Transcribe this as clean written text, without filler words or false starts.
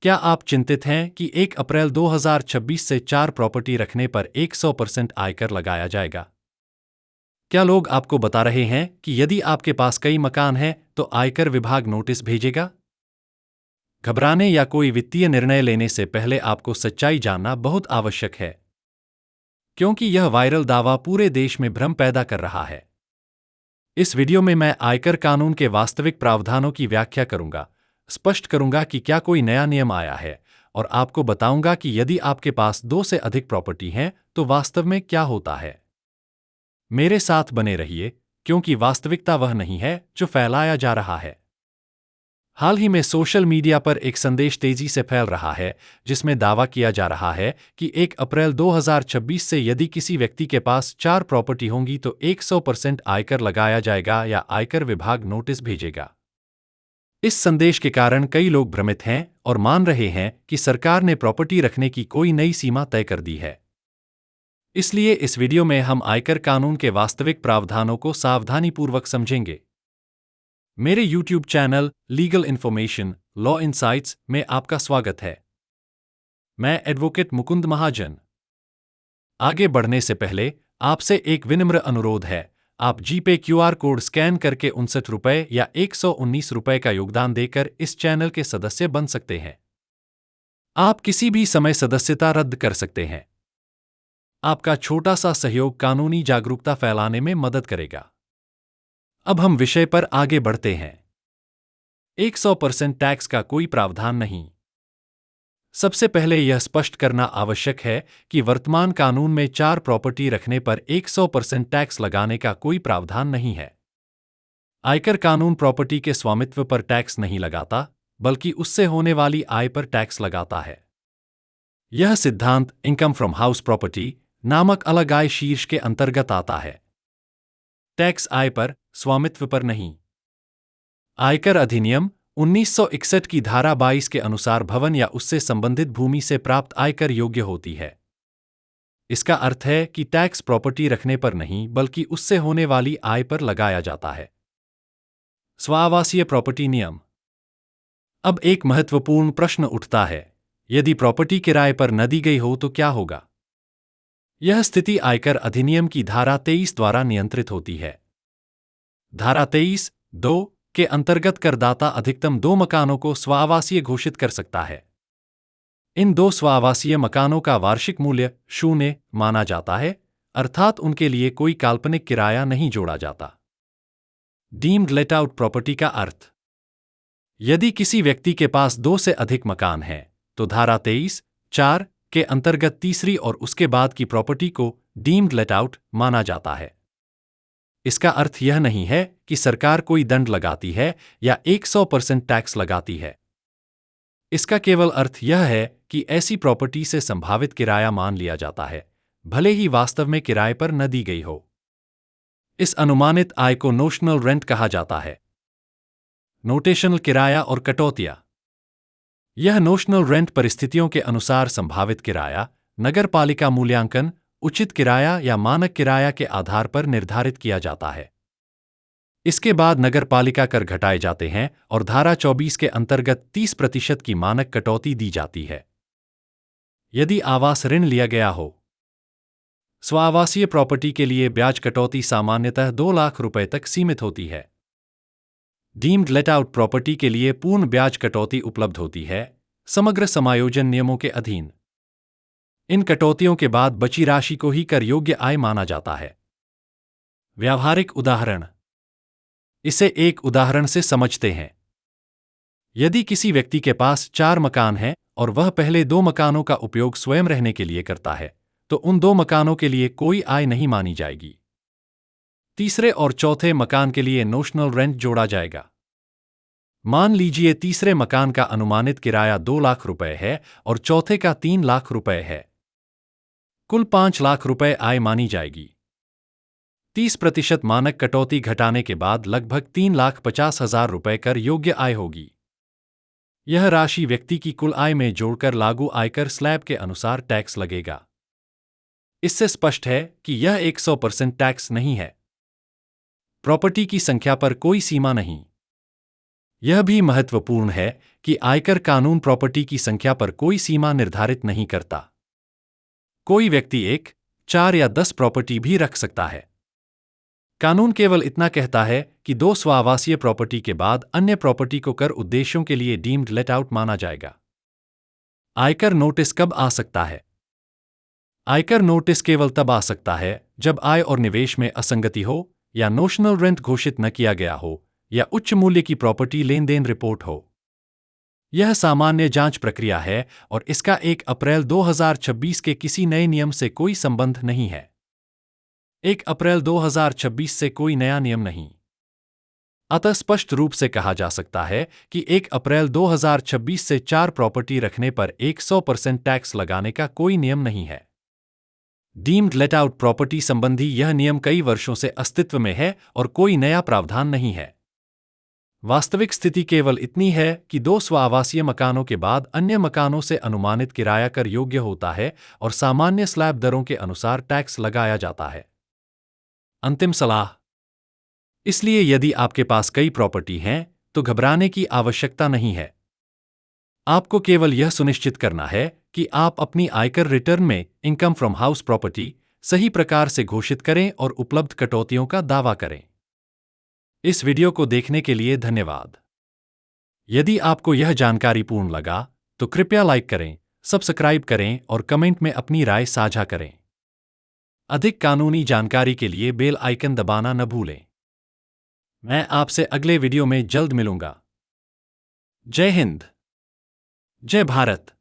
क्या आप चिंतित हैं कि 1 अप्रैल 2026 से 4 प्रॉपर्टी रखने पर 100% आयकर लगाया जाएगा? क्या लोग आपको बता रहे हैं कि यदि आपके पास कई मकान हैं तो आयकर विभाग नोटिस भेजेगा? घबराने या कोई वित्तीय निर्णय लेने से पहले आपको सच्चाई जानना बहुत आवश्यक है, क्योंकि यह वायरल दावा पूरे देश में भ्रम पैदा कर रहा है। इस वीडियो में मैं आयकर कानून के वास्तविक प्रावधानों की व्याख्या करूंगा, स्पष्ट करूंगा कि क्या कोई नया नियम आया है, और आपको बताऊंगा कि यदि आपके पास 2 से अधिक प्रॉपर्टी हैं तो वास्तव में क्या होता है। मेरे साथ बने रहिए, क्योंकि वास्तविकता वह नहीं है जो फैलाया जा रहा है। हाल ही में सोशल मीडिया पर एक संदेश तेजी से फैल रहा है, जिसमें दावा किया जा रहा है कि 1 अप्रैल 2026 से यदि किसी व्यक्ति के पास 4 प्रॉपर्टी होंगी तो 100% आयकर लगाया जाएगा या आयकर विभाग नोटिस भेजेगा। इस संदेश के कारण कई लोग भ्रमित हैं और मान रहे हैं कि सरकार ने प्रॉपर्टी रखने की कोई नई सीमा तय कर दी है। इसलिए इस वीडियो में हम आयकर कानून के वास्तविक प्रावधानों को सावधानीपूर्वक समझेंगे। मेरे YouTube channel legal information law insights में आपका स्वागत है। मैं एडवोकेट मुकुंद महाजन। आगे बढ़ने से पहले आपसे एक विनम्र अनुरोध है, आप जीपे QR कोड स्कैन करके 59 रुपये या 119 रुपये का योगदान देकर इस चैनल के सदस्य बन सकते हैं। आप किसी भी समय सदस्यता रद्द कर सकते हैं। आपका छोटा सा सहयोग कानूनी जागरूकता फैलाने में मदद करेगा। अब हम विषय पर आगे बढ़ते हैं। 100% टैक्स का कोई प्रावधान नहीं। सबसे पहले यह स्पष्ट करना आवश्यक है कि वर्तमान कानून में 4 प्रॉपर्टी रखने पर 100% टैक्स लगाने का कोई प्रावधान नहीं है। आयकर कानून प्रॉपर्टी के स्वामित्व पर टैक्स नहीं लगाता, बल्कि उससे होने वाली आय पर टैक्स लगाता है। यह सिद्धांत इनकम फ्रॉम हाउस प्रॉपर्टी नामक अलग आय शीर्ष के अंतर्गत आता है। टैक्स आय पर, स्वामित्व पर नहीं। आयकर अधिनियम 1961 की धारा 22 के अनुसार भवन या उससे संबंधित भूमि से प्राप्त आयकर योग्य होती है। इसका अर्थ है कि टैक्स प्रॉपर्टी रखने पर नहीं बल्कि उससे होने वाली आय पर लगाया जाता है। स्वावासीय प्रॉपर्टी नियम। अब एक महत्वपूर्ण प्रश्न उठता है, यदि प्रॉपर्टी किराए पर न दी गई हो तो क्या होगा? यह स्थिति आयकर अधिनियम की धारा 23 द्वारा नियंत्रित होती है। धारा 23(2) के अंतर्गत करदाता अधिकतम 2 मकानों को स्वावासीय घोषित कर सकता है। इन 2 स्वावासीय मकानों का वार्षिक मूल्य 0 माना जाता है, अर्थात उनके लिए कोई काल्पनिक किराया नहीं जोड़ा जाता। डीम्ड लेट आउट प्रॉपर्टी का अर्थ। यदि किसी व्यक्ति के पास 2 से अधिक मकान हैं, तो धारा 23(4) के अंतर्गत तीसरी और उसके बाद की प्रॉपर्टी को डीम्ड लेट आउट माना जाता है। इसका अर्थ यह नहीं है कि सरकार कोई दंड लगाती है या 100% टैक्स लगाती है। इसका केवल अर्थ यह है कि ऐसी प्रॉपर्टी से संभावित किराया मान लिया जाता है, भले ही वास्तव में किराए पर न दी गई हो। इस अनुमानित आय को नोशनल रेंट कहा जाता है। नोटेशनल किराया और कटौतियां। यह नोशनल रेंट परिस्थितियों के अनुसार संभावित किराया, नगरपालिका मूल्यांकन, उचित किराया या मानक किराया के आधार पर निर्धारित किया जाता है। इसके बाद नगरपालिका कर घटाए जाते हैं और धारा 24 के अंतर्गत 30% की मानक कटौती दी जाती है। यदि आवास ऋण लिया गया हो। स्वावासीय प्रॉपर्टी के लिए ब्याज कटौती सामान्यतः 2 लाख रुपए तक सीमित होती है। डीम्ड लेट आउट प्रॉपर्टी के लिए पूर्ण ब्याज कटौती उपलब्ध होती है, समग्र समायोजन नियमों के अधीन। इन कटौतियों के बाद बची राशि को ही कर योग्य आय माना जाता है। व्यावहारिक उदाहरण। इसे एक उदाहरण से समझते हैं। यदि किसी व्यक्ति के पास 4 मकान हैं और वह पहले 2 मकानों का उपयोग स्वयं रहने के लिए करता है, तो उन 2 मकानों के लिए कोई आय नहीं मानी जाएगी। तीसरे और चौथे मकान के लिए नोशनल रेंट जोड़ा जाएगा। मान लीजिए तीसरे मकान का अनुमानित किराया 2 लाख रुपए है और चौथे का 3 लाख रुपए है। कुल 5 लाख रुपए आय मानी जाएगी। 30% मानक कटौती घटाने के बाद लगभग 3,50,000 रुपए कर योग्य आय होगी। यह राशि व्यक्ति की कुल आय में जोड़कर लागू आयकर स्लैब के अनुसार टैक्स लगेगा। इससे स्पष्ट है कि यह 100% टैक्स नहीं है। प्रॉपर्टी की संख्या पर कोई सीमा नहीं। यह भी महत्वपूर्ण है कि आयकर कानून प्रॉपर्टी की संख्या पर कोई सीमा निर्धारित नहीं करता। कोई व्यक्ति 1, 4 या 10 प्रॉपर्टी भी रख सकता है। कानून केवल इतना कहता है कि 2 स्वावासीय प्रॉपर्टी के बाद अन्य प्रॉपर्टी को कर उद्देश्यों के लिए डीम्ड लेट आउट माना जाएगा। आयकर नोटिस कब आ सकता है? आयकर नोटिस केवल तब आ सकता है जब आय और निवेश में असंगति हो, या नोशनल रेंट घोषित न किया गया हो, या उच्च मूल्य की प्रॉपर्टी लेन देन रिपोर्ट हो। यह सामान्य जांच प्रक्रिया है और इसका 1 अप्रैल 2026 के किसी नए नियम से कोई संबंध नहीं है। 1 अप्रैल 2026 से कोई नया नियम नहीं। अतः स्पष्ट रूप से कहा जा सकता है कि 1 अप्रैल 2026 से 4 प्रॉपर्टी रखने पर 100% टैक्स लगाने का कोई नियम नहीं है। डीम्ड लेट आउट प्रॉपर्टी संबंधी यह नियम कई वर्षों से अस्तित्व में है और कोई नया प्रावधान नहीं है। वास्तविक स्थिति केवल इतनी है कि 2 स्वावासीय मकानों के बाद अन्य मकानों से अनुमानित किराया कर योग्य होता है और सामान्य स्लैब दरों के अनुसार टैक्स लगाया जाता है। अंतिम सलाह। इसलिए यदि आपके पास कई प्रॉपर्टी हैं, तो घबराने की आवश्यकता नहीं है। आपको केवल यह सुनिश्चित करना है कि आप अपनी आयकर रिटर्न में इनकम फ्रॉम हाउस प्रॉपर्टी सही प्रकार से घोषित करें और उपलब्ध कटौतियों का दावा करें। इस वीडियो को देखने के लिए धन्यवाद। यदि आपको यह जानकारी पूर्ण लगा, तो कृपया लाइक करें, सब्सक्राइब करें और कमेंट में अपनी राय साझा करें। अधिक कानूनी जानकारी के लिए बेल आइकन दबाना न भूलें। मैं आपसे अगले वीडियो में जल्द मिलूंगा। जय हिंद, जय भारत।